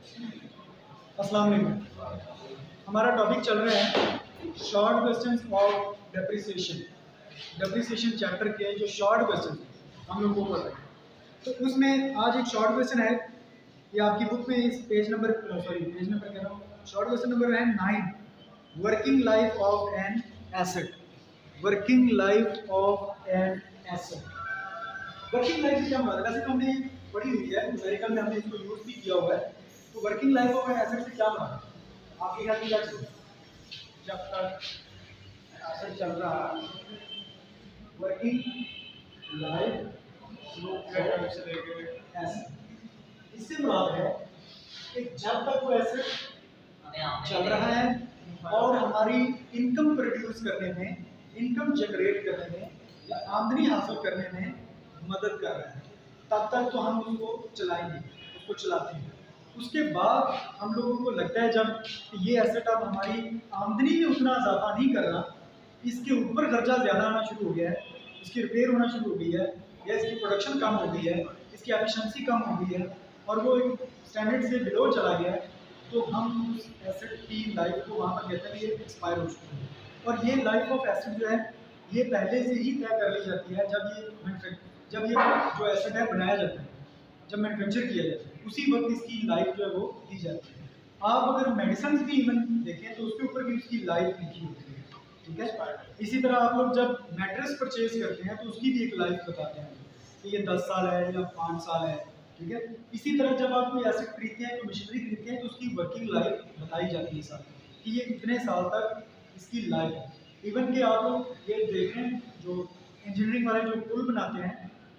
अस्सलाम वालेकुम। हमारा टॉपिक चल रहा है short questions of depreciation chapter के जो शॉर्ट क्वेश्चन हम लोग को पढ़ रहे हैं। तो उसमें आज एक शॉर्ट क्वेश्चन है, ये आपकी बुक में इस पेज नंबर कह रहा हूँ, शॉर्ट क्वेश्चन नंबर है 9, working life of an asset. Working life of an asset, working life से क्या मतलब? वैसे तो हमने पढ़ी हुई है, मेडिकल में हमने इसको यूज भी किया हुआ है। तो working life of an asset से क्या मतलब? आपके ख्याल में क्या चीज़? जब तक एसेट चल रहा है, वर्किंग लाइफ एसेट, इससे मुराद है कि जब तक वो एसेट चल रहा है और हमारी इनकम प्रोड्यूस करने में, इनकम जनरेट करने में या आमदनी हासिल करने में मदद कर रहा है, तब तक तो हम उसको चलाएंगे, उसको चलाते हैं। उसके बाद हम लोगों को लगता है जब ये एसेट अब हमारी आमदनी में उतना इजाफा नहीं कर रहा, इसके ऊपर खर्चा ज़्यादा आना शुरू हो गया है, इसकी रिपेयर होना शुरू हो गई है, या इसकी प्रोडक्शन कम हो गई है, इसकी एफिशिएंसी कम हो गई है और वो स्टैंडर्ड से बिलो चला गया है, तो हम उस एसेट की लाइफ को वहाँ पर कहते हैं ये एक्सपायर हो चुकी है। और ये लाइफ ऑफ एसेट जो है ये पहले से ही तय कर ली जाती है जब ये जो एसेट है बनाया जाता है, जब मैन्युफैक्चर किया जाता है, उसी वक्त इसकी लाइफ जो है वो दी जाती है। आप अगर मेडिसिन भी इवन देखें तो उसके ऊपर भी उसकी लाइफ लिखी होती है, ठीक है। इसी तरह आप लोग जब मैट्रेस परचेज करते हैं तो उसकी भी एक लाइफ बताते हैं कि ये 10 साल है या 5 साल है, ठीक है। इसी तरह जब आप कोई एसेट खरीदते हैं, कोई मशीनरी खरीदते हैं तो उसकी वर्किंग लाइफ बताई जाती है साल कि ये इतने साल तक इसकी लाइफ है। इवन कि आप लोग ये देख रहे हैं जो इंजीनियरिंग वाले जो पुल बनाते हैं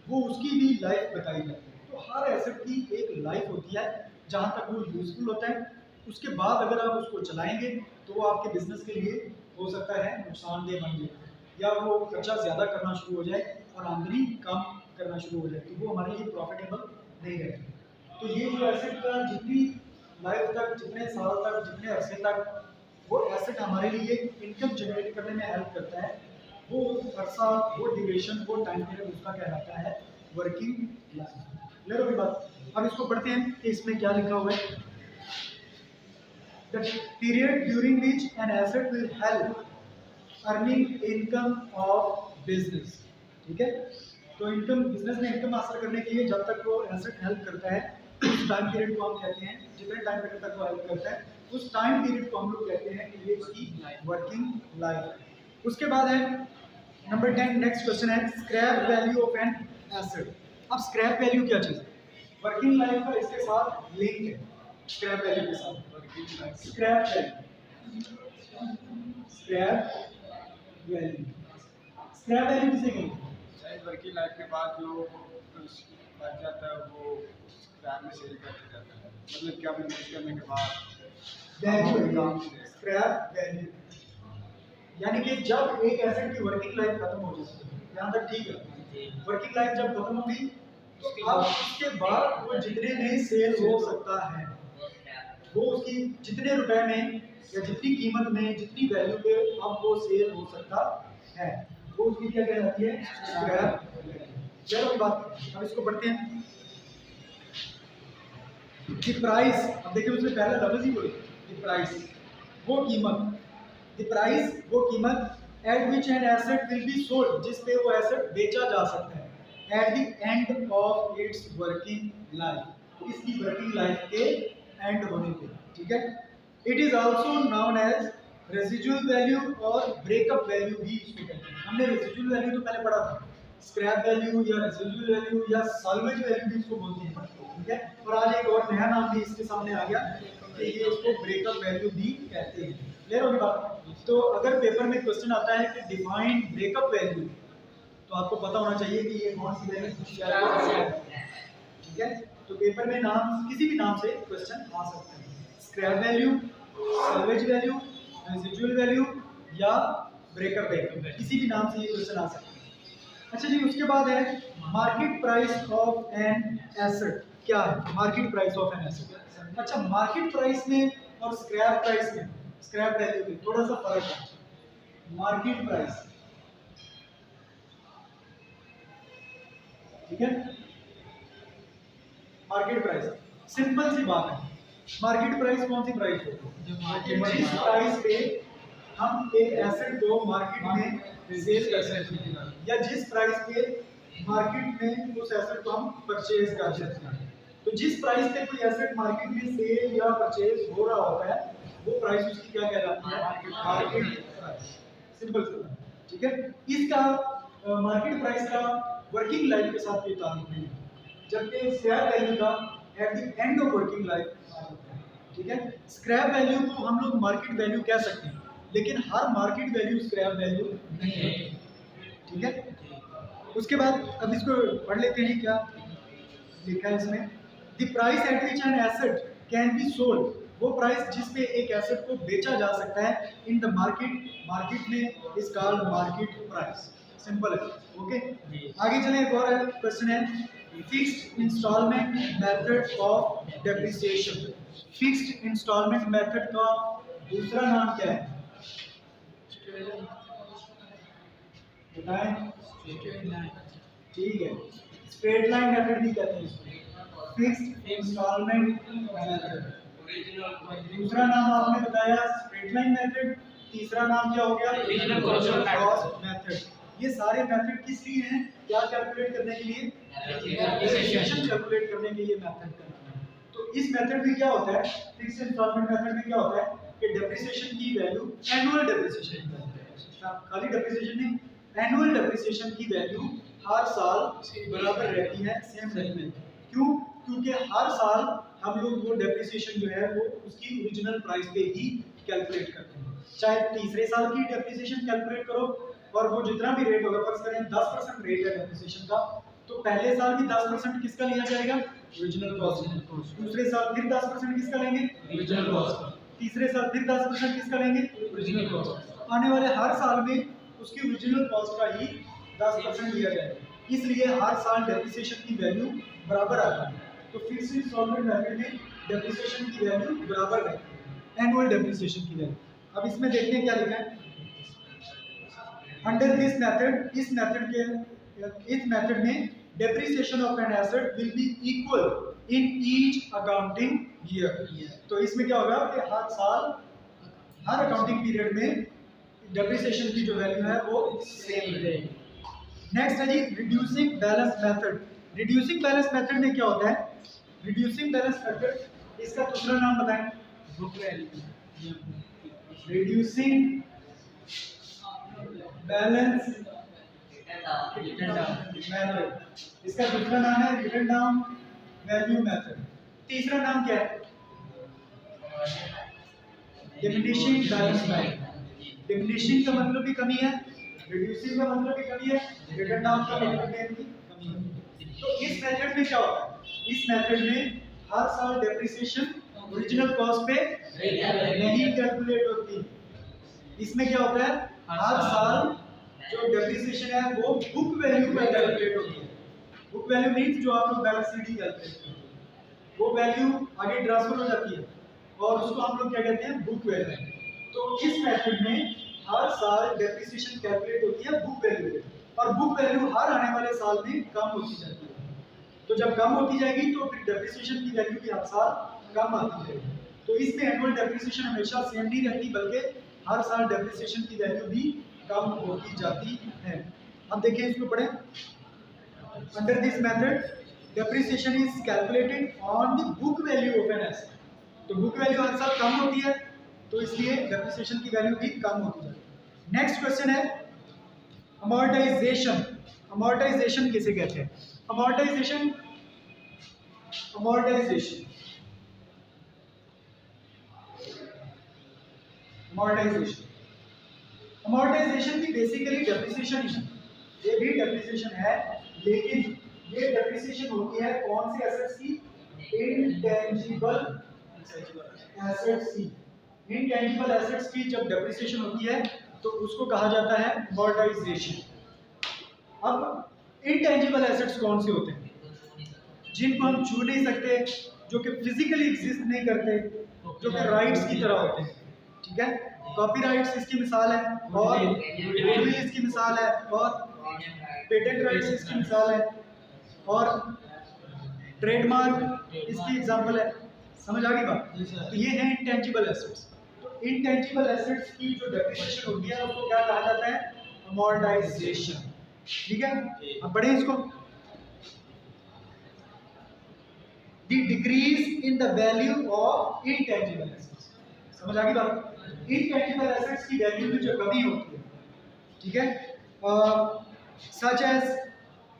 वो उसकी भी लाइफ बताई जाती है। तो हर एसेट की एक लाइफ होती है जहाँ तक वो यूजफुल होता है, उसके बाद अगर आप उसको चलाएंगे तो वो आपके बिजनेस के लिए हो सकता है नुकसानदेह बन जाए, या वो खर्चा ज़्यादा करना शुरू हो जाए और आमदनी कम करना शुरू हो जाए, तो वो हमारे लिए प्रॉफिटेबल नहीं रहती। तो ये जो एसेट का जितनी लाइफ तक, जितने साल तक, जितने अरसे तक वो एसेट हमारे लिए इनकम जनरेट करने में हेल्प करता है, वो अरसा, वो ड्यूरेशन, वो टाइम पीरियड उसका कहलाता है वर्किंग लाइफ। क्लियर होगी बात? अब इसको पढ़ते हैं कि इसमें क्या लिखा हुआ है। The period during which an asset will help earning income of business, ठीक है। तो इनकम, बिजनेस में इनकम हासिल करने के लिए जब तक वो एसेट हेल्प करता है उस टाइम पीरियड को हम कहते हैं, जितने टाइम पीरियड तक वो हेल्प करता है उस टाइम पीरियड को हम लोग कहते हैं कि ये उसकी वर्किंग लाइफ है। उसके बाद है नंबर 10, नेक्स्ट क्वेश्चन है scrap value of an asset. अब स्क्रैप वैल्यू क्या चीज़ है? वर्किंग लाइफ का इसके साथ लिंक है, स्क्रैप वैल्यू के साथ। Scrap value, scrap value, scrap value किसे कहते हैं? शायद वर्किंग लाइफ के बाद जो बच जाता है वो स्क्रैप में सेल कर दिया जाता है, मतलब क्या यूज करने के बाद वैल्यू, स्क्रैप वैल्यू, यानी कि जब एक एसेट की वर्किंग लाइफ खत्म हो जाती है, यहाँ तक ठीक है। वर्किंग लाइफ जब खत्म होगी तो अब उसके बाद वो जितने में सेल हो सकता है, वो उसकी जितने रुपए में या जितनी कीमत में, जितनी वैल्यू पे अब वो सेल हो सकता है, वो उसकी क्या कहलाती है? Scrap value. चलो बात, अब इसको पढ़ते हैं कि प्राइस, अब देखिए उसने पहले लफ्ज ही बोले कि प्राइस, वो कीमत, द प्राइस, वो कीमत at which an asset will be sold, जिस पे वो एसेट बेचा जा सकता है at the end of its working life, इसकी वर्किंग लाइफ के एंड होने पे, ठीक है। It is also known as residual value और ब्रेकअप वैल्यू भी इसको कहते हैं। हमने रेसिडुअल वैल्यू तो पहले पढ़ा था, स्क्रैप वैल्यू या रेसिडुअल वैल्यू या सॉल्वेज वैल्यू भी इसको बोलते हैं, ठीक है। और आज एक और नया नाम भी इसके सामने आ गया कि ये इसको ब्रेकअप वैल्यू भी कहते हैं। क्लियर होगी बात? तो अगर पेपर में क्वेश्चन आता है कि डिफाइन ब्रेकअप वैल्यू, तो आपको पता होना चाहिए कि ये कौन सी वैल्यू है, ठीक है। तो पेपर में नाम, किसी भी नाम से क्वेश्चन आ सकता है, scrap value, salvage value, residual value या ब्रेकअप वैल्यू, किसी भी नाम से ये क्वेश्चन आ सकता है। अच्छा जी, उसके बाद है market price of an asset. क्या है market price of an asset? अच्छा, मार्केट प्राइस में और स्क्रैप प्राइस में, स्क्रैप वैल्यू में थोड़ा सा फर्क है। मार्केट प्राइस, ठीक है, मार्केट प्राइस सिंपल सी बात है, मार्केट प्राइस कौन सी प्राइस होती है? जिस प्राइस पे हम एक एसेट को मार्केट में सेल कर सकते हैं या जिस प्राइस पे मार्केट में उस एसेट को हम परचेज कर सकते हैं। तो जिस प्राइस पे कोई एसेट मार्केट में सेल या परचेज हो रहा होता है वो प्राइस उसकी क्या कहलाती है? Market price. सिंपल सा, ठीक है। इसका मार्केट प्राइस का वर्किंग लाइफ के साथ कोई ताल्लुक नहीं है, जबकि शेयर वैल्यू का eight the end of working life, ठीक है। स्क्रैप वैल्यू को हम लोग मार्केट वैल्यू कह सकते हैं, लेकिन हर मार्केट वैल्यू स्क्रैप वैल्यू नहीं है, ठीक है। उसके बाद अब इसको पढ़ लेते हैं, क्या लिखा है इसमें। The price at which an asset can be sold, वो प्राइस जिस पे एक एसेट को बेचा जा सकता है इन द मार्केट में is called market price. Simple है, ओके। आगे चलें, एक और क्वेश्चन है, fixed instalment method of depreciation. Fixed instalment method का दूसरा नाम क्या है? बताएं। ठीक है, स्ट्रेट लाइन मेथड भी कहते हैं इसको, फिक्स्ड इंस्टॉलमेंट मेथड। दूसरा नाम आपने बताया स्ट्रेट लाइन मेथड, तीसरा नाम क्या हो गया? Original cost method. ये सारे मेथड किस लिए हैं? क्या कैलकुलेट करने के लिए? डेप्रिसिएशन कैलकुलेट करने के लिए मेथड करना है। तो इस मेथड में क्या होता है, फिक्स्ड इंस्टॉलमेंट मेथड में क्या होता है कि डेप्रिसिएशन की वैल्यू, एनुअल डेप्रिसिएशन, खाली डेप्रिसिएशन नहीं, एनुअल डेप्रिसिएशन की वैल्यू हर साल बराबर रहती है, सेम रहती है। क्यों? क्योंकि हर साल हम लोग वो डेप्रिसिएशन जो है वो उसकी ओरिजिनल प्राइस पे ही कैलकुलेट करते हैं। चाहे तीसरे साल की डेप्रिसिएशन कैलकुलेट करो और वो जितना भी रेट होगा, फर्ज करें 10% रेट है डेप्रिसिएशन का, तो पहले साल भी 10% किसका लिया जाएगा? Original cost. दूसरे साल फिर 10% किसका लेंगे? Original cost. तीसरे साल फिर 10% किसका लेंगे? Original cost. आने वाले हर साल में उसकी ओरिजिनल कॉस्ट का ही 10% लिया जाएगा। इसलिए हर साल डेप्रिसिएशन की वैल्यू बराबर आता है। तो फिक्स्ड इंस्टॉलमेंट मेथड में डेप्रिसिएशन की वैल्यू बराबर रहती है, एनुअल डेप्रिसिएशन की वैल्यू। अब इसमें देखते हैं क्या लिखा है। अंडर दिस मेथड, इस मेथड में depreciation of an asset will be equal in each accounting year. तो इसमें क्या होगा कि हर साल, हर अकाउंटिंग पीरियड में डेप्रिसिएशन की जो वैल्यू है वो सेम रहेगी। नेक्स्ट है जी reducing balance method. Reducing balance method में क्या होता है? रिड्यूसिंग बैलेंस मेथड, इसका दूसरा नाम बताएं। Book value. Reducing balance method, इसका दूसरा नाम है रिटन डाउन वैल्यू मेथड। तीसरा नाम क्या है? Diminishing balance method. डिमिनिशिंग का मतलब भी कमी है, रिड्यूसिंग का मतलब भी कमी है, रिटन डाउन का मतलब भी कमी है। तो इस मेथड में क्या होता है? इस मेथड में हर साल डेप्रिसिएशन ओरिजिनल कॉस्ट पे नहीं कैलकुलेट होती। इसमें क्या होता है? हर साल जो डेप्रिसिएशन है वो बुक वैल्यू पे कैलकुलेट होती है। बुक वैल्यू मींस जो आप लोग बैलेंस शीट ही कैलकुलेट करते हैं, वो वैल्यू आगे ट्रांसफर हो जाती है और उसको हम लोग क्या कहते हैं? Book value. तो इस मेथड में हर साल डेप्रिसिएशन कैलकुलेट होती है बुक वैल्यू पे, और बुक वैल्यू हर आने वाले साल में कम होती जाती है। तो जब कम होती जाएगी तो फिर डेप्रिसिएशन की वैल्यू भी हर साल कम आती जाएगी। तो इसमें एनुअल डेप्रिसिएशन हमेशा सेम नहीं रहती, बल्कि हर साल डेप्रिसिएशन की वैल्यू भी कम होती जाती है। अब देखिए इसको पढ़ें। Under this method depreciation is calculated on the book value of an asset. तो बुक वैल्यू हर साल कम होती है, तो इसलिए डेप्रिसिएशन की वैल्यू भी कम होती जाती है। नेक्स्ट क्वेश्चन है अमोर्टाइजेशन। अमोर्टाइजेशन किसे कहते हैं? अमोर्टाइजेशन भी बेसिकली डेप्रिसिएशन ही है। ये भी डेप्रिसिएशन है, लेकिन ये डेप्रिसिएशन होती है कौन से एसेट्स की? इंटेंजिबल एसेट्स की। इंटेंजिबल एसेट्स की जब डेप्रिसिएशन होती है तो उसको कहा जाता है अमोर्टाइजेशन। अब इंटेंजिबल एसेट्स कौन से होते हैं? जिनको हम छू नहीं सकते, जो कि फिजिकली एग्जिस्ट नहीं करते, जो कि राइट्स की तरह होते हैं, ठीक है। कॉपीराइट्स इसकी मिसाल है, और गुडविल इसकी मिसाल है, और पेटेंट राइट्स इसकी मिसाल है, और ट्रेडमार्क इसकी एग्जांपल है। समझ आ गई बात? जी सर। तो ये है इंटेंजिबल एसेट्स। तो इंटेंजिबल एसेट्स की जो डेफिनेशन होती है उसको क्या कहा जाता है? अमोर्टाइजेशन। ठीक है, अब पढ़ें इसको। The decrease in the value of intangible assets। समझ आ गई बात? intangible assets की वैल्यू में जो कमी होती है, ठीक है, such as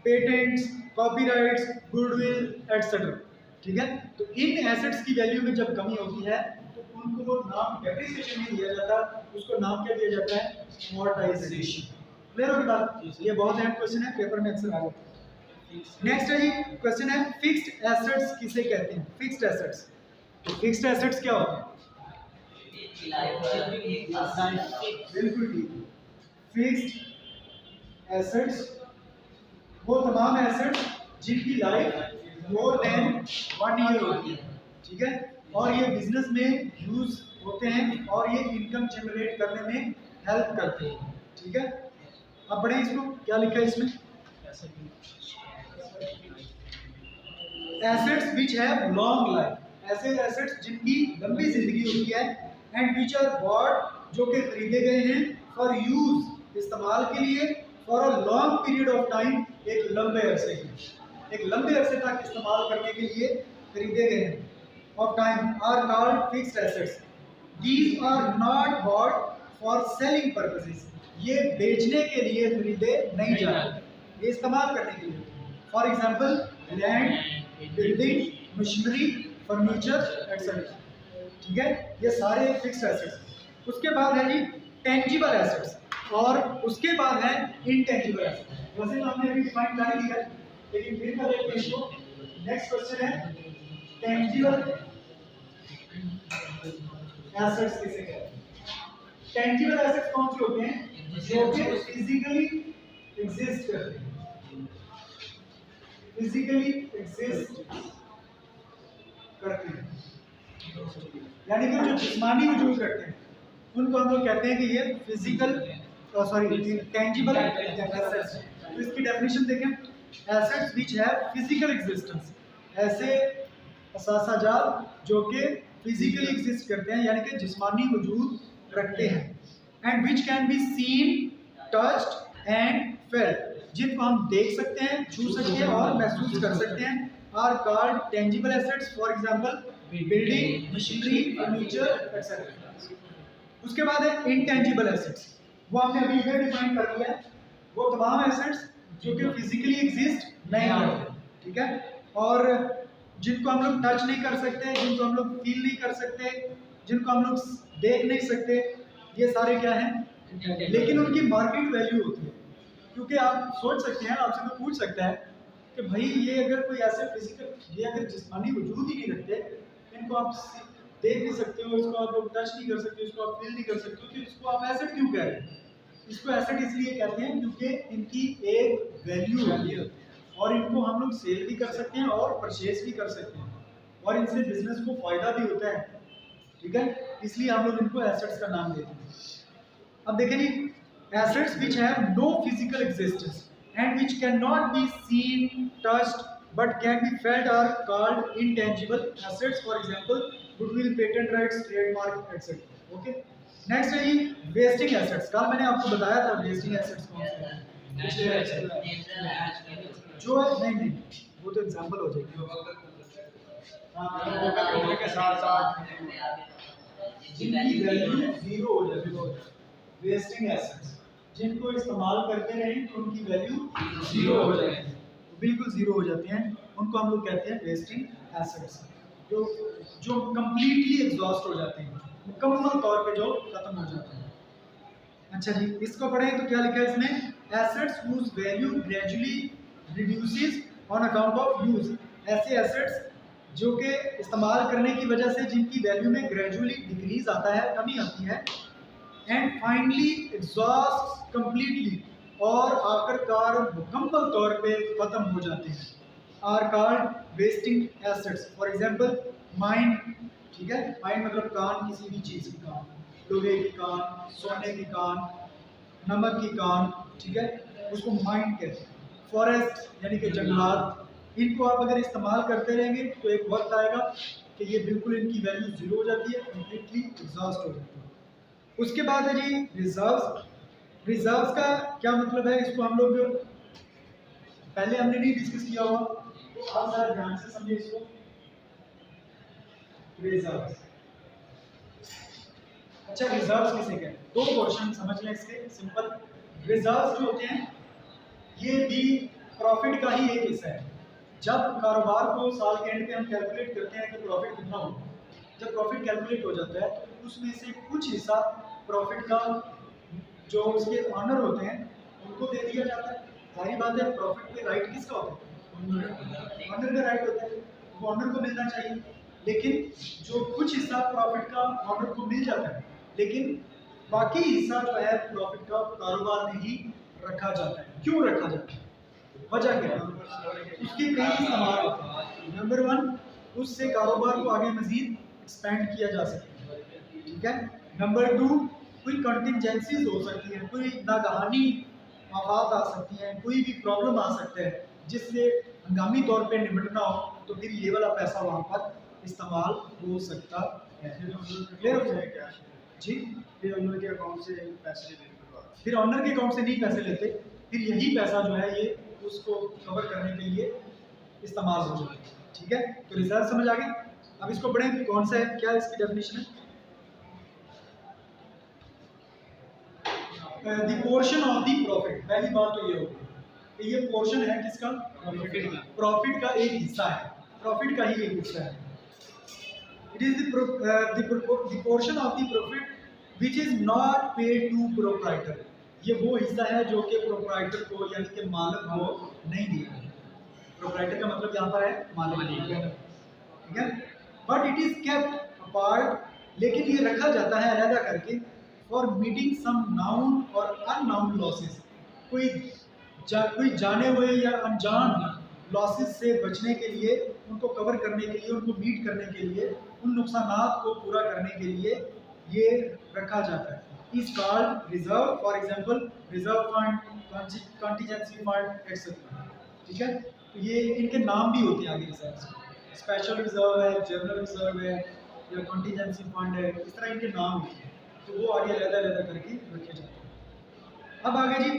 patents, copyrights, goodwill etcetera, ठीक है। तो इन एसेट्स की वैल्यू में जब कमी होती है तो उनको नाम डेप्रिसिएशन नहीं दिया जाता, उसको नाम क्या दिया जाता है? अमोर्टाइजेशन। क्लियर हो गई बात? ये बहुत अहम क्वेश्चन है, पेपर में अक्सर आ जाता है। नेक्स्ट है जी, क्वेश्चन है फिक्स्ड एसेट्स किसे कहते हैं? Fixed assets. तो फिक्स्ड एसेट्स क्या होते हैं? बिल्कुल ठीक। फिक्स्ड एसेट्स वो तमाम एसेट्स जिनकी लाइफ मोर देन 1 ईयर होती है, ठीक है, और ये बिजनेस में यूज होते हैं और ये इनकम जनरेट करने में हेल्प करते हैं, ठीक है। अब पढ़ें इसको, क्या लिखा है इसमें? Assets which have long life, ऐसे एसेट्स जिनकी लंबी जिंदगी होती है, एंड विच आर बॉट, जो कि खरीदे गए हैं, फॉर यूज, इस्तेमाल के लिए, for a long period of time, एक लंबे अरसे तक इस्तेमाल करने के लिए खरीदे गए हैं, of time, are called fixed assets. These are not bought for selling purposes, ये बेचने के लिए खरीदे नहीं जाते, ये इस्तेमाल करने के लिए। For example land, building, machinery, furniture etcetera, ठीक है, ये सारे फिक्स्ड एसेट्स। उसके बाद है जी टेंजिबल एसेट्स, और उसके बाद है इनटेंजिबल एसेट्स। वैसे तो हमने अभी डिफाइन कर लिया है, लेकिन फिर कर लेते हैं इसको। नेक्स्ट क्वेश्चन है टेंजिबल एसेट्स किसे कहते हैं? टेंजिबल एसेट्स कौन से होते हैं? जो कि फिजिकली एग्जिस्ट करते हैं, फिजिकली एग्जिस्ट करते हैं, यानी कि जो जिस्मानी वजूद रखते हैं उनको हम लोग कहते हैं कि ये फिजिकल टेंजिबल एसेट्स। तो इसकी डेफिनेशन देखें, assets which have physical existence, ऐसे असासाजात जो कि फिजिकली एग्जिस्ट करते हैं यानी कि जिस्मानी वजूद रखते हैं, and which can be seen, touched and felt, जिनको हम देख सकते हैं, छू सकते हैं और महसूस कर सकते हैं, are called tangible assets. For example building, machinery, furniture etcetera. उसके बाद है इनटेंजिबल एसेट्स, वो हमने अभी इधर डिफाइन कर दिया है, वो तमाम एसेट्स जो कि फिजिकली एग्जिस्ट नहीं करते, ठीक है, और जिनको हम लोग टच नहीं कर सकते, जिनको हम लोग फील नहीं कर सकते, जिनको हम लोग देख नहीं सकते, ये सारे क्या हैं? लेकिन उनकी मार्केट वैल्यू होती है। क्योंकि आप सोच सकते हैं, आपसे कोई पूछ सकता है कि भाई ये अगर कोई ऐसे फिजिकल, ये अगर जिस्मानी वजूद ही नहीं रखते, इनको आप देख नहीं सकते हो, इसको आप लोग टच नहीं कर सकते, इसको आप फील नहीं कर सकते हो, तो इसको आप एसेट क्यों कह रहे हैं? इसको एसेट इसलिए कहते हैं क्योंकि इनकी एक वैल्यू होती है और इनको हम लोग सेल भी कर सकते हैं और परचेज भी कर सकते हैं और इनसे बिजनेस को फायदा भी होता है, ठीक है, इसलिए हम लोग इनको एसेट्स का नाम देते हैं। अब देखें जी, assets which have no physical existence and which can not be seen, touched but can be felt are called intangible assets, for example goodwill, patent rights, trademark etc. okay, next है जी wasting assets. कल मैंने आपको बताया था wasting assets कौन से हैं, जो नहीं वो तो एग्जांपल हो जाएगी के साथ साथ जिनकी वैल्यू जीरो हो जाती है, वेस्टिंग एसेट्स, जिनको इस्तेमाल करते रहें तो उनकी वैल्यू जीरो हो जाती है, बिल्कुल जीरो हो जाते हैं, उनको हम लोग कहते हैं वेस्टिंग एसेट्स, जो कंप्लीटली एग्जॉस्ट हो जाते हैं, मुकम्मल तौर पे जो खत्म हो जाते हैं। अच्छा जी, इसको पढ़ें तो क्या लिखा है इसमें? Assets whose value gradually reduces on account of use, ऐसे एसेट्स जो कि इस्तेमाल करने की वजह से जिनकी वैल्यू में ग्रेजुअली डिक्रीज आता है, कमी आती है, एंड फाइनली एग्जॉस्ट कंप्लीटली, और आखिरकार मुकम्मल तौर पे खत्म हो जाते हैं, are called wasting assets. For example mine, ठीक है, माइंड मतलब कान, किसी भी चीज़ की कान, लोहे की कान, सोने की कान, नमक की कान, ठीक है, उसको माइंड कहते हैं। फॉरेस्ट यानी कि जंगलात, इनको आप अगर इस्तेमाल करते रहेंगे तो एक वक्त आएगा कि ये बिल्कुल इनकी वैल्यू जीरो हो जाती है, कंप्लीटली एग्जॉस्ट हो जाती है। उसके बाद है जी रिजर्व्स। रिजर्व्स का क्या मतलब है, इसको हम लोग पहले हमने नहीं डिस्कस किया हुआ, तो आप जरा ध्यान से समझिए इसको। रिजर्व्स, अच्छा रिजर्व्स किसे कहते हैं, दो क्वेश्चन समझ लें इसके सिंपल। रिजर्व्स जो होते हैं ये भी प्रॉफिट का ही एक हिस्सा है। जब कारोबार को साल के एंड पे हम कैलकुलेट करते हैं कि प्रॉफिट कितना होगा, जब प्रॉफिट कैलकुलेट हो जाता है तो उसमें से कुछ हिस्सा प्रॉफिट का जो उसके ऑनर होते हैं उनको दे दिया जाता है। सारी बात है, प्रॉफिट पे राइट किसका होता है, ऑनर का राइट होता है, वो ऑनर को मिलना चाहिए। लेकिन जो कुछ हिस्सा प्रॉफिट का ऑनर को मिल जाता है, लेकिन बाकी हिस्सा जो है प्रॉफिट का कारोबार में ही रखा जाता है। क्यों रखा जाता है, वजह क्या है, उसके कई इस्तेमाल होते हैं। नंबर वन, उससे कारोबार को आगे मजीद एक्सपेंड किया जा सकता है, ठीक है। नंबर टू, कोई कंटिजेंसीज हो सकती है, कोई नागहानी आफात आ सकती हैं, कोई भी प्रॉब्लम आ सकता है जिससे हंगामी तौर पे निपटना हो, तो फिर ये वाला पैसा वहाँ पर इस्तेमाल हो सकता है। क्लियर हो जाएगा जी। फिर ऑनर के अकाउंट से पैसे लेते, फिर ऑनर के अकाउंट से नहीं पैसे लेते, फिर यही पैसा जो है ये उसको कवर करने के लिए इस्तेमाल हो जाता है, ठीक है। तो रिजर्व समझ आ गए। अब इसको पढ़ें, कौन सा है, क्या इसकी डेफिनेशन है। The portion of the profit, पहली बात तो ये होगी कि ये पोर्शन है किसका, प्रॉफिट का एक हिस्सा है, प्रॉफिट का ही एक हिस्सा है। It is the portion of the profit which is not paid to proprietor, ये वो हिस्सा है जो कि प्रोप्राइटर को यानी कि मालिक को नहीं दिया है। प्रोप्राइटर का मतलब यहाँ पर है मालिक, ठीक है। But it is kept apart, लेकिन ये रखा जाता है अलहदा करके, फॉर मीटिंग सम नाउन और अननाउन लॉसेस, कोई जाने हुए या अनजान लॉसेस से बचने के लिए, उनको कवर करने के लिए, उनको मीट करने के लिए, उन नुकसानात को पूरा करने के लिए ये रखा जाता है। इस called reserve, for example reserve fund, contingency fund etcetera, ठीक है। तो ये इनके नाम भी होते हैं आगे रिजर्व, स्पेशल रिजर्व है, जनरल रिजर्व है, या कंटीजेंसी फंड है, इस तरह इनके नाम होते हैं। तो वो आगे अलग-अलग करके रखे जाते हैं। अब आगे जी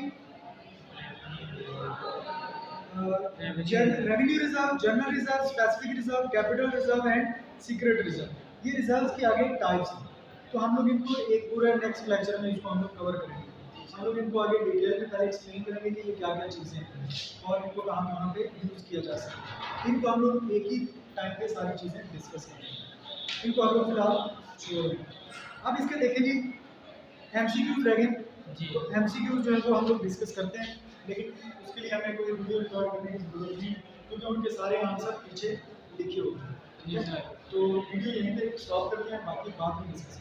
revenue reserve, general reserve, specific reserve, capital reserve and secret reserve. ये रिजर्व्स के आगे टाइप्स हैं, तो हम लोग इनको एक पूरे नेक्स्ट लेक्चर में इसको हम लोग कवर करेंगे। हम लोग इनको आगे डिटेल में पहले एक्सप्लेन करेंगे कि ये क्या क्या चीज़ें हैं और इनको कहाँ कहाँ पे यूज़ किया जा सकता है। इनको हम लोग एक ही टाइम पे सारी चीज़ें डिस्कस करेंगे। इनको आप लोग फिलहाल छोड़ दें। अब इसके देखें जी MCQs रह गए, तो MCQs जो है वो हम लोग डिस्कस करते हैं, लेकिन उसके लिए हमें कोई वीडियो रिकॉर्ड करने की जरूरत नहीं, क्योंकि उनके सारे आंसर पीछे लिखे होते हैं, ठीक है। तो वीडियो यहीं पे स्टॉप करते हैं, बाकी बाद में डिस्कस